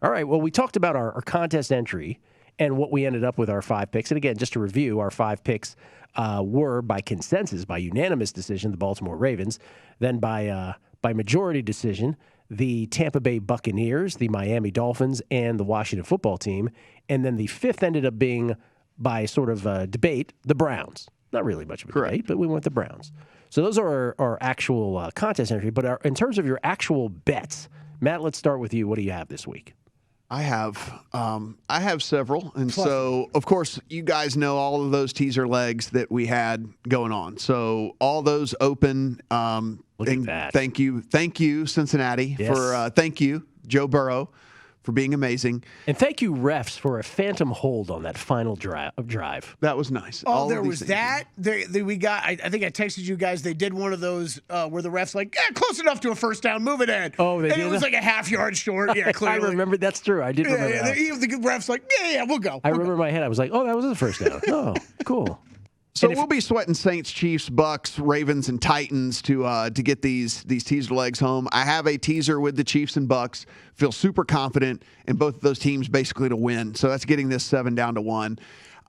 All right. Well, we talked about our contest entry and what we ended up with our 5 picks. And again, just to review, our 5 picks were by consensus, by unanimous decision, the Baltimore Ravens. Then by majority decision, the Tampa Bay Buccaneers, the Miami Dolphins, and the Washington Football Team. And then the 5th ended up being, by sort of debate, the Browns. Not really much of a debate, but we went the Browns. So those are our actual contest entry. But in terms of your actual bets, Matt, let's start with you. What do you have this week? I have several. And so, of course, you guys know all of those teaser legs that we had going on. So all those open. Look at that. Thank you, Cincinnati, for thank you, Joe Burrow, for being amazing. And thank you, refs, for a phantom hold on that final drive. That was nice. Oh, there was that. We got. I think I texted you guys. They did one of those where the refs like, close enough to a first down, move it in. Oh, they and did it was that? like a half-yard short. Yeah, clearly. I remember. That's true. I did remember that. The refs like, yeah, we'll go. I remember in my head. I was like, oh, that was the first down. Oh, cool. So we'll be sweating Saints, Chiefs, Bucks, Ravens, and Titans to get these teaser legs home. I have a teaser with the Chiefs and Bucks. Feel super confident in both of those teams basically to win. So that's getting this 7 down to 1.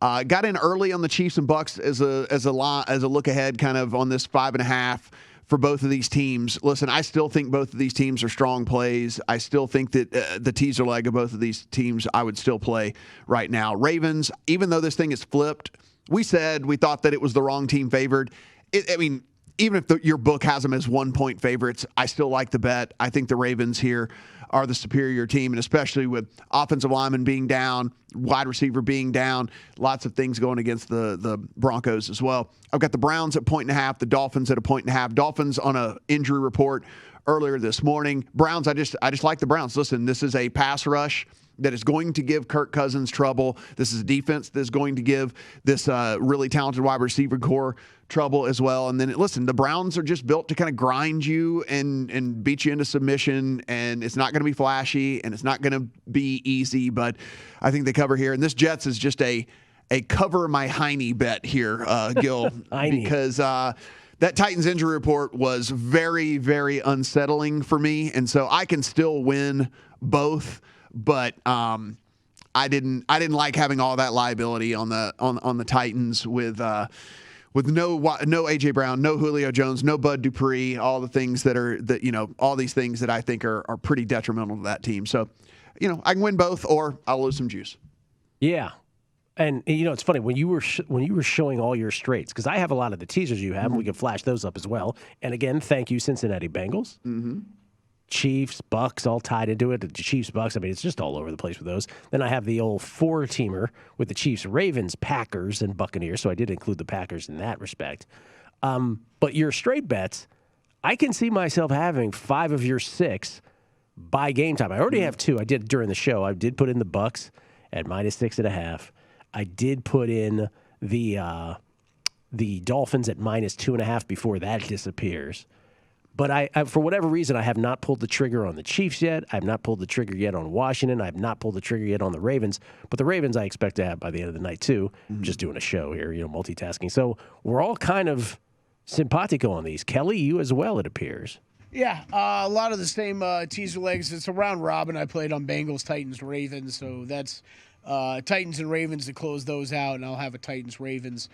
Got in early on the Chiefs and Bucks as a look ahead, kind of on this 5.5 for both of these teams. Listen, I still think both of these teams are strong plays. I still think that the teaser leg of both of these teams I would still play right now. Ravens, even though this thing is flipped. We said we thought that it was the wrong team favored. Even if your book has them as 1-point favorites, I still like the bet. I think the Ravens here are the superior team, and especially with offensive lineman being down, wide receiver being down, lots of things going against the Broncos as well. I've got the Browns at 1.5, the Dolphins at 1.5. Dolphins on a injury report earlier this morning. Browns, I just like the Browns. Listen, this is a pass rush that is going to give Kirk Cousins trouble. This is a defense that's going to give this really talented wide receiver core trouble as well. And then, listen, the Browns are just built to kind of grind you and beat you into submission, and it's not going to be flashy, and it's not going to be easy, but I think they cover here. And this Jets is just a cover my Heine bet here, Gil, because that Titans injury report was very, very unsettling for me, and so I can still win both. But I didn't like having all that liability on the Titans with no AJ Brown, no Julio Jones, no Bud Dupree, all the things all these things that I think are pretty detrimental to that team. So, I can win both, or I'll lose some juice. Yeah. And it's funny when you were showing all your straights, because I have a lot of the teasers you have, and we can flash those up as well. And again, thank you, Cincinnati Bengals. Mm-hmm. Chiefs, Bucks, all tied into it. The Chiefs, Bucks, it's just all over the place with those. Then I have the old 4-teamer with the Chiefs, Ravens, Packers, and Buccaneers. So I did include the Packers in that respect. But your straight bets, I can see myself having 5 of your 6 by game time. I already have 2. I did during the show. I did put in the Bucks at -6.5. I did put in the Dolphins at -2.5 before that disappears. But I, for whatever reason, I have not pulled the trigger on the Chiefs yet. I have not pulled the trigger yet on Washington. I have not pulled the trigger yet on the Ravens. But the Ravens I expect to have by the end of the night, too. Just doing a show here, multitasking. So we're all kind of simpatico on these. Kelley, you as well, it appears. Yeah, a lot of the same teaser legs. It's a round robin. I played on Bengals, Titans, Ravens. So that's Titans and Ravens to close those out. And I'll have a Titans-Ravens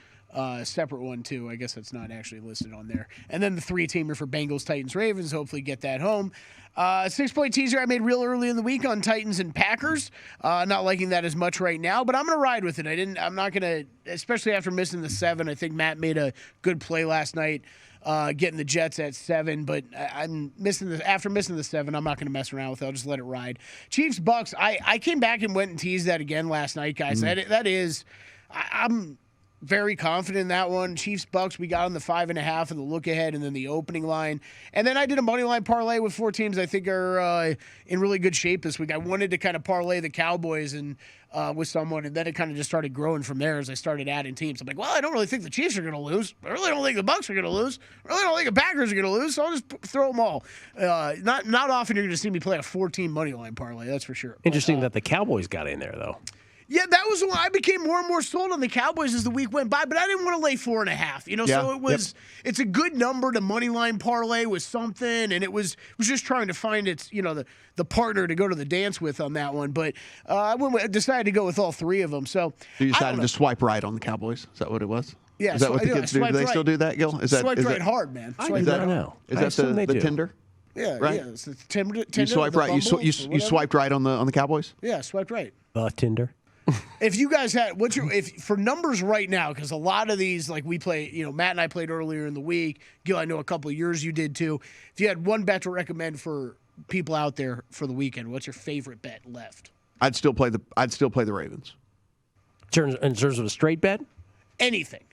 separate one, too. I guess that's not actually listed on there. And then the 3-teamer for Bengals, Titans, Ravens. Hopefully get that home. 6-point teaser I made real early in the week on Titans and Packers. Not liking that as much right now, but I'm going to ride with it. I'm not going to, especially after missing the 7. I think Matt made a good play last night. Getting the Jets at 7, but after missing the 7, I'm not going to mess around with it. I'll just let it ride. Chiefs, Bucks, I came back and went and teased that again last night, guys. I'm very confident in that one. Chiefs, Bucks, we got on the 5.5 and the look ahead, and then the opening line. And then I did a money line parlay with 4 teams I think are in really good shape this week. I wanted to kind of parlay the Cowboys and with someone, and then it kind of just started growing from there as I started adding teams. I'm like, well, I don't really think the Chiefs are going to lose. I really don't think the Bucks are going to lose. I really don't think the Packers are going to lose, so I'll just throw them all. Not often you're going to see me play a 4-team money line parlay, that's for sure. Interesting that the Cowboys got in there, though. Yeah, that was the one. I became more and more sold on the Cowboys as the week went by, but I didn't want to lay 4.5. You know, Yeah. so it was. It's a good number to money line parlay with something, and it was just trying to find its the partner to go to the dance with on that one. But I decided to go with all three of them. So You decided to swipe right on the Cowboys. Is that what it was? Yeah, Is that what the kids do? Do they still do that, Gil? Is that swiped is right that, hard, man. I Swiped do right not hard. know. Is I that assume they the do. Tinder? Yeah, Right? yeah. It's the Tinder, You swipe the right. You Bumble, or you whatever. swiped right on the Cowboys. Yeah, swiped right. Tinder. If you guys had if for numbers right now, because a lot of these, like we play, Matt and I played earlier in the week. Gil, I know a couple of yours you did too. If you had one bet to recommend for people out there for the weekend, what's your favorite bet left? I'd still play the Ravens. In terms of a straight bet, Anything.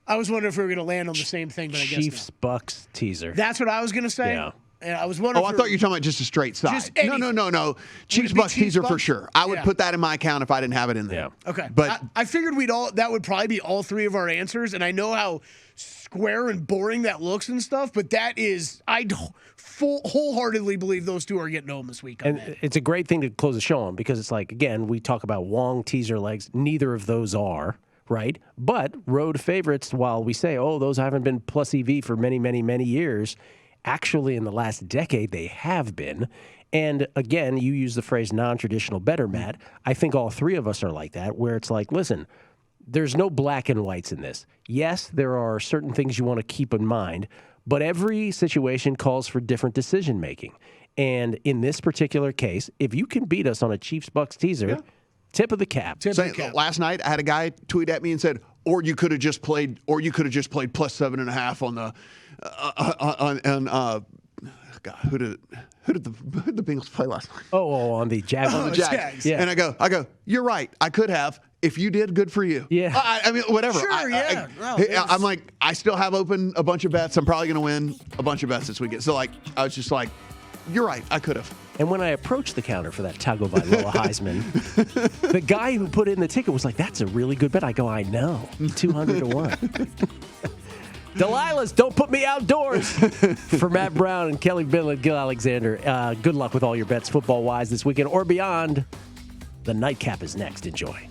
I was wondering if we were going to land on the same thing, but I guess Chiefs not. Bucks teaser. That's what I was going to say. Yeah. And I was wondering. Oh, I thought you were talking about just a straight side. Just anything. No. Chiefs it be Bucks Chiefs teaser for Bucks? sure. I would Yeah. put that in my account if I didn't have it in there. Yeah. Okay, But I figured that would probably be all three of our answers, and I know how square and boring that looks and stuff, but that is, I wholeheartedly believe those two are getting home this week. And it's a great thing to close the show on because it's like, again, we talk about long teaser legs. Neither of those are, right? But road favorites, while we say, oh, those haven't been plus EV for many, many, many years, actually in the last decade they have been. And again, you use the phrase non-traditional better, Matt. I think all three of us are like that, where it's like, listen, there's no black and whites in this. Yes, there are certain things you want to keep in mind, but every situation calls for different decision making. And in this particular case, if you can beat us on a Chiefs-Bucks teaser, tip of the cap. Last night I had a guy tweet at me and said, or you could have just played plus 7.5 on the God, who did the Bengals play last night? Oh, on the Jags. On the Jags. Yeah. And I go, you're right. I could have. If you did, good for you. Yeah. I mean, whatever. Sure, yeah. I'm like, I still have open a bunch of bets. I'm probably going to win a bunch of bets this weekend. So, like, I was just like, you're right. I could have. And when I approached the counter for that Tagovailoa Heisman, the guy who put in the ticket was like, that's a really good bet. I go, I know. 200 to 1. Delilah's, don't put me outdoors. For Matt Brown and Kelley Bydlon, Gil Alexander, good luck with all your bets football-wise this weekend or beyond. The nightcap is next. Enjoy.